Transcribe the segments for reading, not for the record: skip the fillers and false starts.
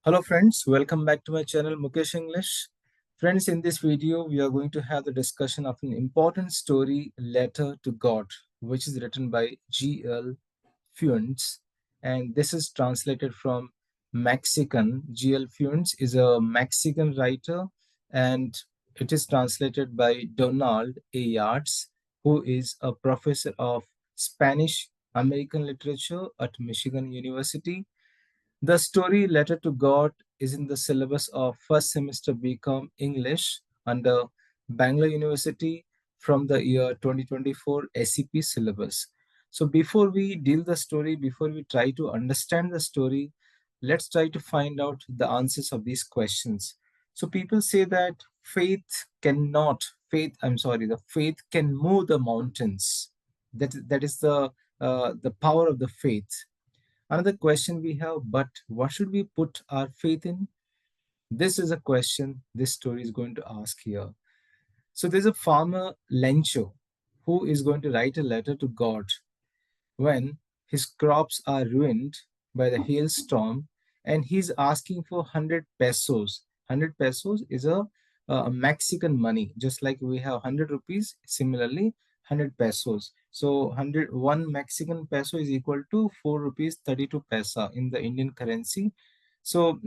Hello friends, welcome back to my channel Mukesh English. Friends, in this video we are going to have the discussion of an important story, Letter to God, which is written by G.L.Fluents, and this is translated from Mexican. G.L.Fluents is a Mexican writer, and it is translated by Donald A. Yards, who is a professor of Spanish American literature at Michigan University. The story Letter to God is in the syllabus of first semester BCom English under Bangalore University from the year 2024 SEP syllabus. So before we deal the story, before we try to understand the story, let's try to find out the answers of these questions. So people say that the faith can move the mountains. That is the power of the faith. Another question we have, but what should we put our faith in? This is a question this story is going to ask here. So there's a farmer, Lencho, who is going to write a letter to God when his crops are ruined by the hailstorm, and he's asking for 100 pesos. 100 pesos is a Mexican money, just like we have 100 rupees, similarly 100 pesos. So 101 Mexican peso is equal to 4 rupees 32 paisa in the Indian currency. So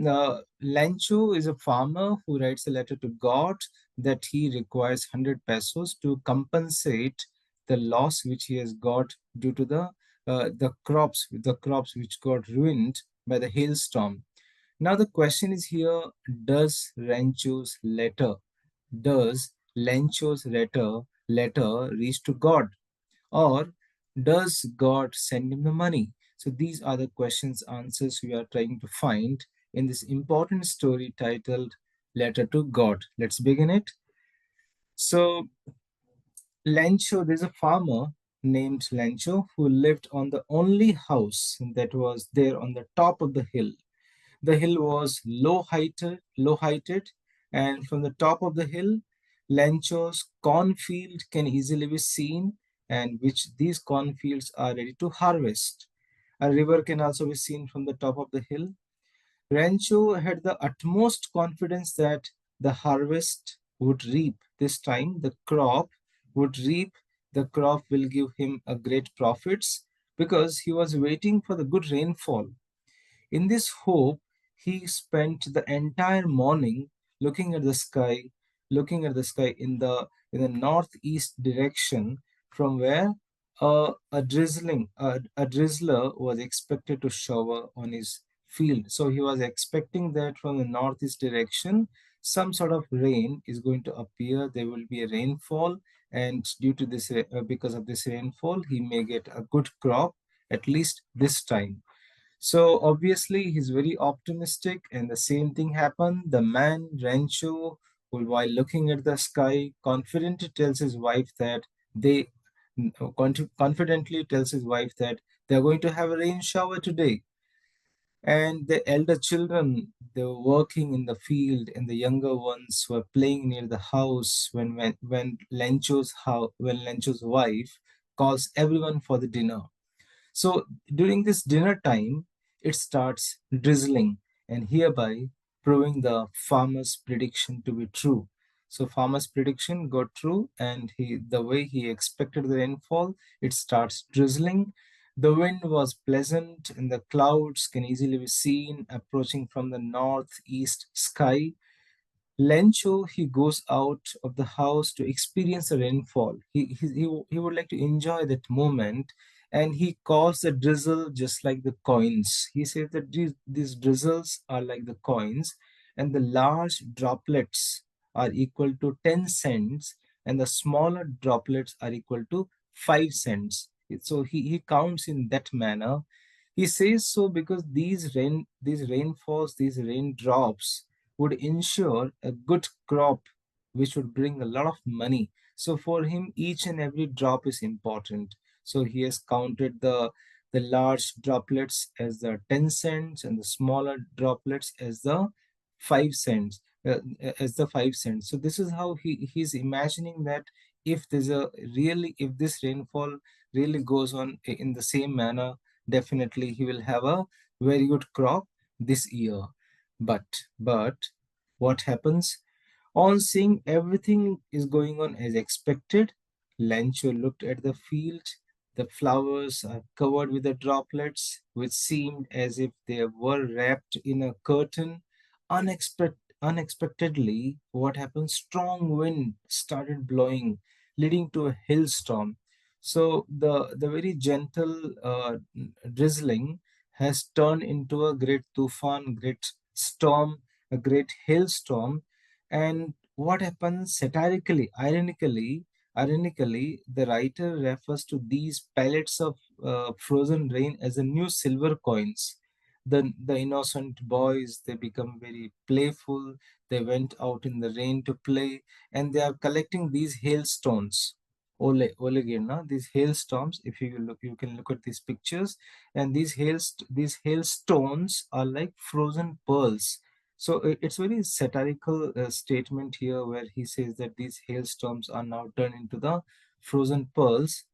Lancho is a farmer who writes a letter to God that he requires 100 pesos to compensate the loss which he has got due to the crops which got ruined by the hailstorm. Now the question is here: does Lencho's letter reach to God, or does God send him the money? So these are the questions answers we are trying to find in this important story titled Letter to God. Let's begin it. So Lencho, there's a farmer named Lencho who lived on the only house that was there on the top of the hill. The hill was low heighted, and from the top of the hill, Lencho's cornfield can easily be seen, and which these cornfields are ready to harvest. A river can also be seen from the top of the hill. Rancho had the utmost confidence that the harvest would reap. This time, the crop would reap. The crop will give him a great profits because he was waiting for the good rainfall. In this hope, he spent the entire morning looking at the sky, looking at the sky in the northeast direction, from where a drizzler was expected to shower on his field. So he was expecting that from the northeast direction, some sort of rain is going to appear. There will be a rainfall, and due to this, because of this rainfall, he may get a good crop at least this time. So obviously he's very optimistic, and the same thing happened. The man Rancho, who, while looking at the sky, confidently tells his wife that they're going to have a rain shower today. And the elder children, they were working in the field, and the younger ones were playing near the house when Lencho's wife calls everyone for the dinner. So during this dinner time, it starts drizzling, and hereby proving the farmer's prediction to be true. So farmer's prediction got true, and the way he expected the rainfall, it starts drizzling. The wind was pleasant, and the clouds can easily be seen approaching from the northeast sky. Lencho, he goes out of the house to experience the rainfall. He would like to enjoy that moment, and he calls the drizzle just like the coins. He says that these drizzles are like the coins, and the large droplets are equal to 10 cents, and the smaller droplets are equal to 5 cents. So he counts in that manner. He says so because these raindrops would ensure a good crop, which would bring a lot of money. So for him, each and every drop is important. So he has counted the large droplets as the 10 cents, and the smaller droplets as the 5 cents. So this is how he's imagining that if this rainfall really goes on in the same manner, definitely he will have a very good crop this year. But what happens? On seeing everything is going on as expected, Lancho looked at the field. The flowers are covered with the droplets, which seemed as if they were wrapped in a curtain. Unexpectedly, what happened? Strong wind started blowing, leading to a hailstorm. So the very gentle drizzling has turned into a great tufan, great storm, a great hailstorm. And what happens satirically, ironically, the writer refers to these pellets of frozen rain as a new silver coins. The innocent boys, they become very playful. They went out in the rain to play, and they are collecting these hailstones. Olegirna, these hailstorms. If you look, you can look at these pictures, and these hailstones are like frozen pearls. So it's very satirical statement here where he says that these hailstorms are now turned into the frozen pearls.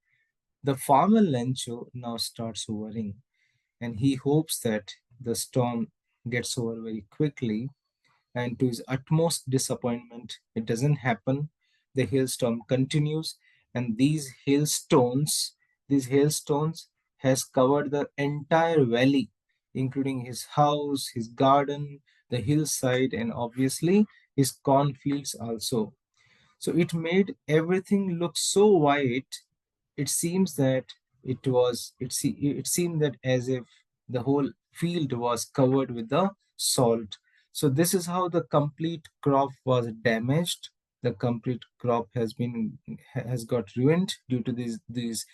The farmer Lencho now starts worrying, and he hopes that the storm gets over very quickly. And to his utmost disappointment, it doesn't happen. The hailstorm continues, and these hailstones has covered the entire valley, including his house, his garden, the hillside, and obviously his cornfields also. So it made everything look so white. It seems that it seemed that as if the whole field was covered with the salt. So this is how the complete crop was damaged. The complete crop has got ruined due to these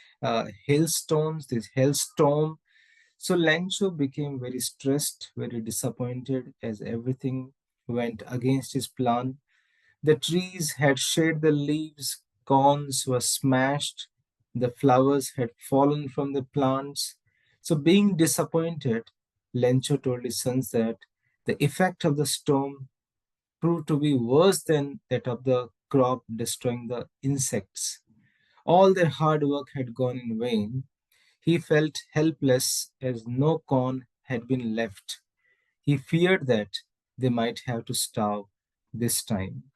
hailstones, this hailstorm. So Lancho became very stressed, very disappointed, as everything went against his plan. The trees had shed the leaves, corns were smashed, the flowers had fallen from the plants. So, being disappointed, Lencho told his sons that the effect of the storm proved to be worse than that of the crop destroying the insects. All their hard work had gone in vain. He felt helpless as no corn had been left. He feared that they might have to starve this time.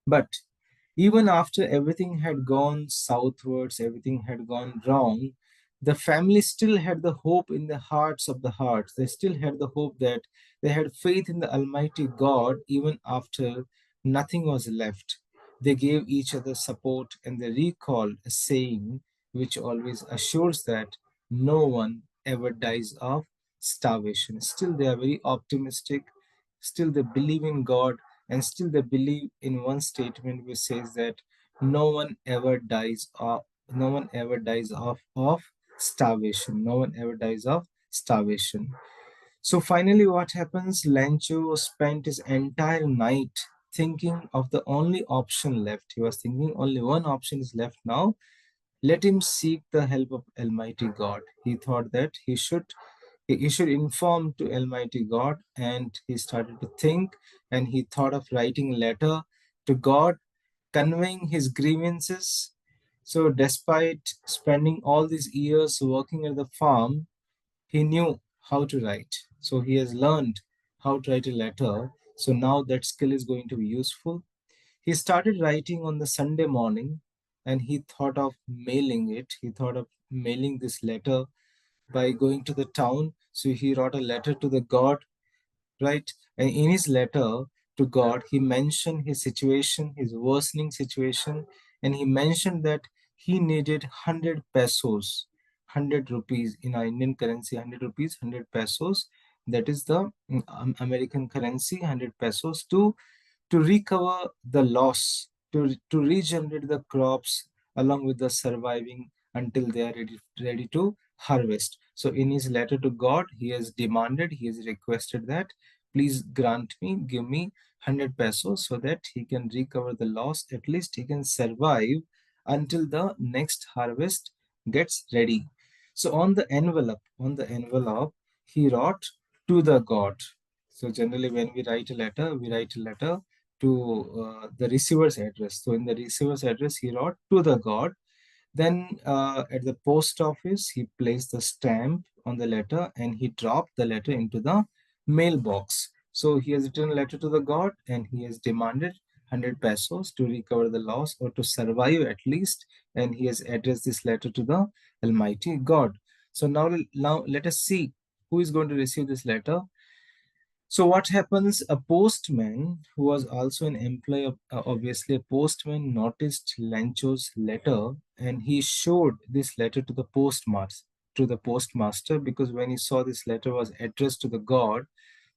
But even after everything had gone southwards, everything had gone wrong, the family still had the hope in the hearts of the hearts. They still had the hope that they had faith in the Almighty God even after nothing was left. They gave each other support and they recalled a saying which always assures that no one ever dies of starvation. Still, they are very optimistic. Still, they believe in God, and still they believe in one statement which says that no one ever dies of starvation. No one ever dies of starvation. So finally what happens? Lancho spent his entire night thinking of the only option left. He was thinking only one option is left now. Let him seek the help of Almighty God. He thought that he should inform to Almighty God, and he started to think, and he thought of writing a letter to God, conveying his grievances. So, despite spending all these years working at the farm, he knew how to write. So, he has learned how to write a letter. So, now that skill is going to be useful. He started writing on the Sunday morning, and he thought of mailing it. He thought of mailing this letter by going to the town. So he wrote a letter to the God, right? And in his letter to God, he mentioned his situation, his worsening situation, and he mentioned that he needed 100 pesos, 100 rupees in our Indian currency, 100 rupees, 100 pesos. That is the American currency, 100 pesos to recover the loss, to regenerate the crops along with the surviving until they are ready to harvest. So in his letter to God, he has requested that please grant me, give me 100 pesos so that he can recover the loss. At least he can survive until the next harvest gets ready. So on the envelope, he wrote to the God. So generally, when we write a letter to the receiver's address. So in the receiver's address, he wrote to the God. Then at the post office, he placed the stamp on the letter and he dropped the letter into the mailbox. So he has written a letter to the god and he has demanded 100 pesos to recover the loss or to survive at least. And he has addressed this letter to the Almighty God. So now let us see who is going to receive this letter. So what happens? A postman who was also an employee of, obviously a postman, noticed Lancho's letter and he showed this letter to the postmaster, because when he saw this letter was addressed to the god,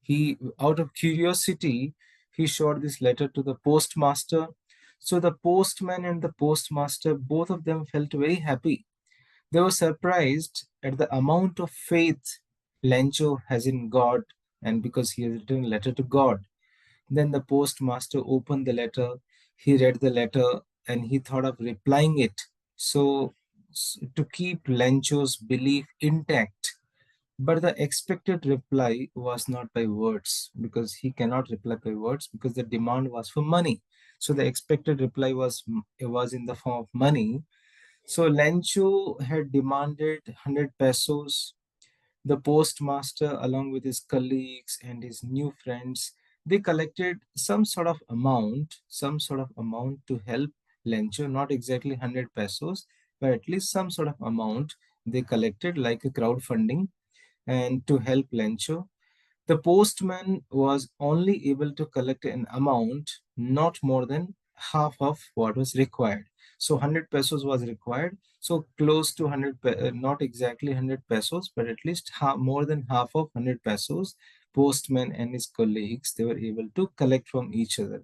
he, out of curiosity, he showed this letter to the postmaster. So the postman and the postmaster, both of them felt very happy. They were surprised at the amount of faith Lencho has in God, and because he has written a letter to God. Then the postmaster opened the letter, he read the letter, and he thought of replying it. So, to keep Lencho's belief intact. But the expected reply was not by words, because he cannot reply by words because the demand was for money. So the expected reply was in the form of money. So Lencho had demanded 100 pesos. The postmaster, along with his colleagues and his new friends, they collected some sort of amount to help Lencho, not exactly 100 pesos, but at least some sort of amount they collected, like a crowdfunding, and to help Lencho. The postman was only able to collect an amount not more than half of what was required. So 100 pesos was required. So close to 100, not exactly 100 pesos, but at least more than half of 100 pesos, postman and his colleagues, they were able to collect from each other.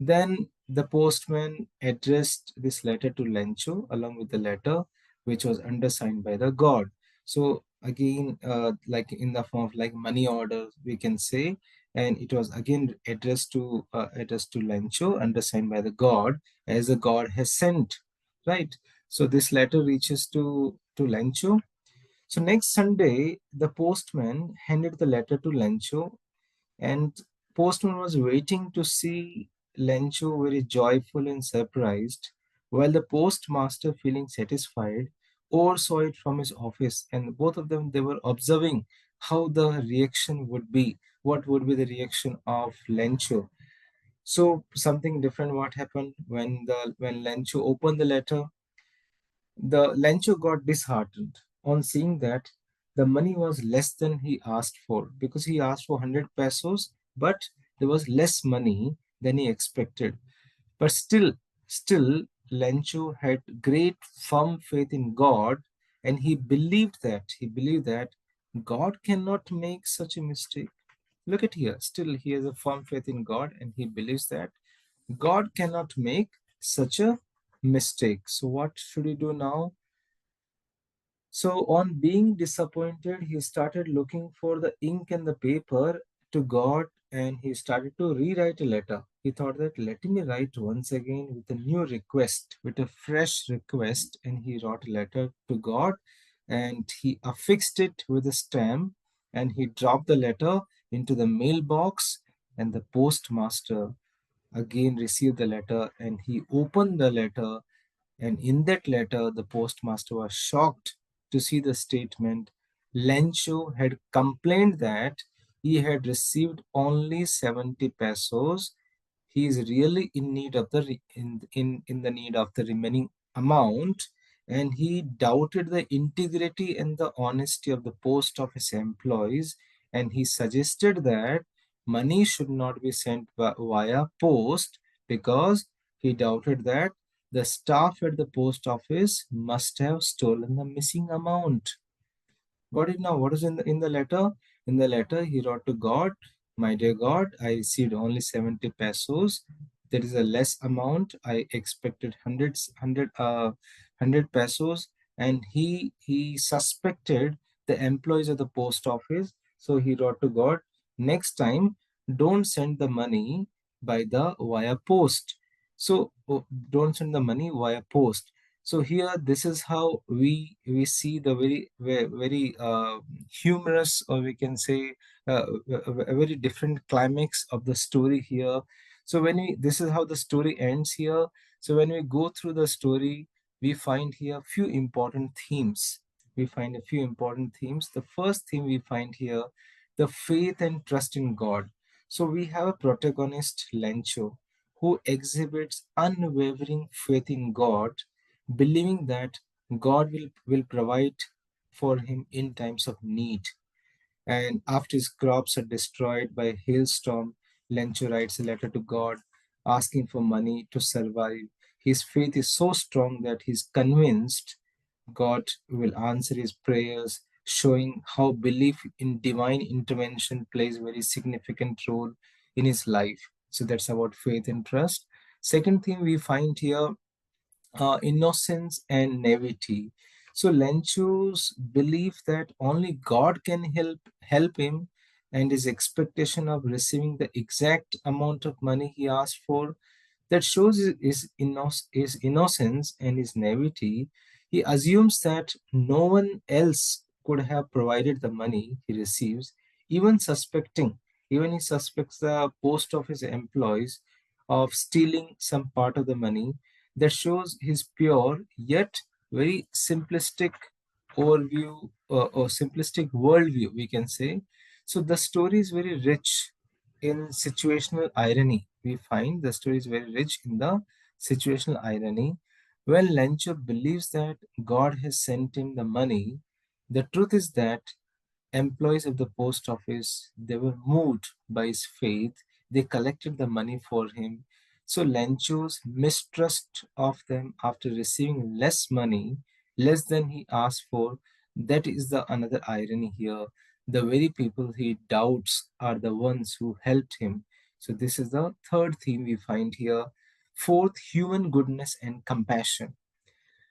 Then the postman addressed this letter to Lencho along with the letter, which was undersigned by the god. So again, like in the form of like money order, we can say, and it was again addressed to Lencho, undersigned by the god, as the god has sent, right? So this letter reaches to Lencho. So next Sunday, the postman handed the letter to Lencho, and postman was waiting to see Lencho very joyful and surprised, while the postmaster, feeling satisfied, oversaw it from his office. And both of them, they were observing how the reaction would be. What would be the reaction of Lencho? So something different. What happened when Lencho opened the letter? The Lencho got disheartened on seeing that the money was less than he asked for, because he asked for 100 pesos, but there was less money than he expected. But still, Lencho had great firm faith in God, and he believed that God cannot make such a mistake. Look at here. Still, he has a firm faith in God, and he believes that God cannot make such a mistake. So, what should he do now? So, on being disappointed, he started looking for the ink and the paper to God, and he started to rewrite a letter. He thought that let me write once again with a new request, with a fresh request, and he wrote a letter to God, and he affixed it with a stamp, and he dropped the letter into the mailbox, and the postmaster again received the letter, and he opened the letter, and in that letter, the postmaster was shocked to see the statement. Lencho had complained that he had received only 70 pesos. He is really in need of in the need of the remaining amount, and he doubted the integrity and the honesty of the post office employees, and he suggested that money should not be sent via post, because he doubted that the staff at the post office must have stolen the missing amount. Got it now? What is in the letter? In the letter, he wrote to God, "My dear God, I received only 70 pesos. There is a less amount. I expected 100 pesos." And he suspected the employees of the post office. So he wrote to God, "Next time, don't send the money by the via post. So don't send the money via post." So here, this is how we see the very humorous, or we can say a very different climax of the story here. So this is how the story ends here. So when we go through the story, we find here few important themes. We find a few important themes. The first theme we find here, the faith and trust in God. So we have a protagonist, Lencho, who exhibits unwavering faith in God, believing that God will provide for him in times of need. And after his crops are destroyed by a hailstorm, Lencho writes a letter to God asking for money to survive. His faith is so strong that he's convinced God will answer his prayers, showing how belief in divine intervention plays a very significant role in his life. So that's about faith and trust. Second thing we find here, innocence and naivety. So Lencho's belief that only God can help him, and his expectation of receiving the exact amount of money he asked for, that shows his innocence and his naivety. He assumes that no one else could have provided the money he receives, even suspecting, even he suspects the post office employees of stealing some part of the money. That shows his pure yet very simplistic overview, or simplistic worldview, we can say. So the story is very rich in situational irony. We find the story is very rich in the situational irony. When Lencho believes that God has sent him the money, the truth is that employees of the post office, they were moved by his faith. They collected the money for him. So Lencho's mistrust of them after receiving less money, less than he asked for, that is the another irony here. The very people he doubts are the ones who helped him. So this is the third theme we find here. Fourth, human goodness and compassion.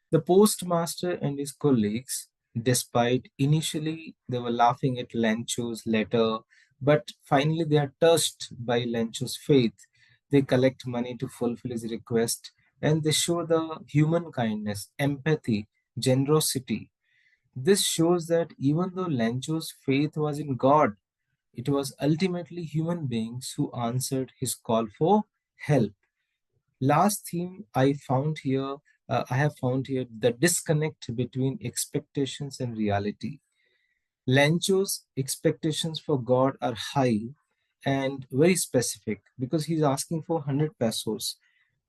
The postmaster and his colleagues, despite initially they were laughing at Lencho's letter, but finally they are touched by Lencho's faith. They collect money to fulfill his request, and they show the human kindness, empathy, generosity. This shows that even though Lencho's faith was in God, it was ultimately human beings who answered his call for help. Last theme I have found here, the disconnect between expectations and reality. Lencho's expectations for God are high and very specific because he's asking for 100 pesos.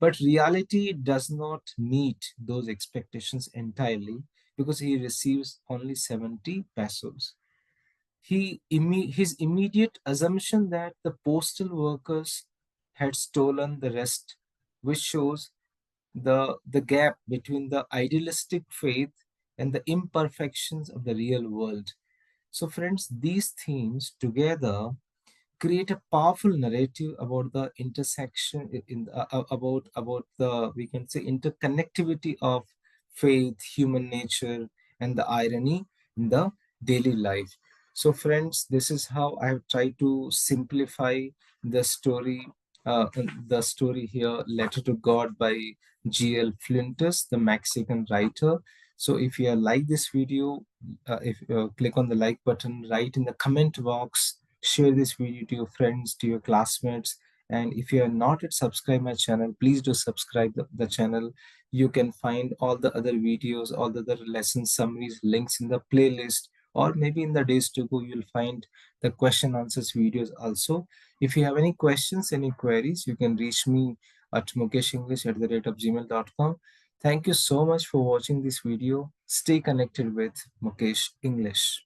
But reality does not meet those expectations entirely because he receives only 70 pesos. His immediate assumption that the postal workers had stolen the rest, which shows the gap between the idealistic faith and the imperfections of the real world. So, friends, these themes together create a powerful narrative about the intersection about the, we can say, interconnectivity of faith, human nature, and the irony in the daily life. So friends, this is how I have tried to simplify the story, the story here, Letter to God by G.L.Fluents, the Mexican writer. So if you like this video, if click on the like button, write in the comment box, share this video to your friends, to your classmates. And if you are not yet subscribed my channel, please do subscribe the channel. You can find all the other videos, all the other lesson summaries, links in the playlist, or maybe in the days to go you'll find the question answers videos also. If you have any questions, any queries, you can reach me at mukeshenglish@gmail.com. Thank you so much for watching this video. Stay connected with Mukesh English.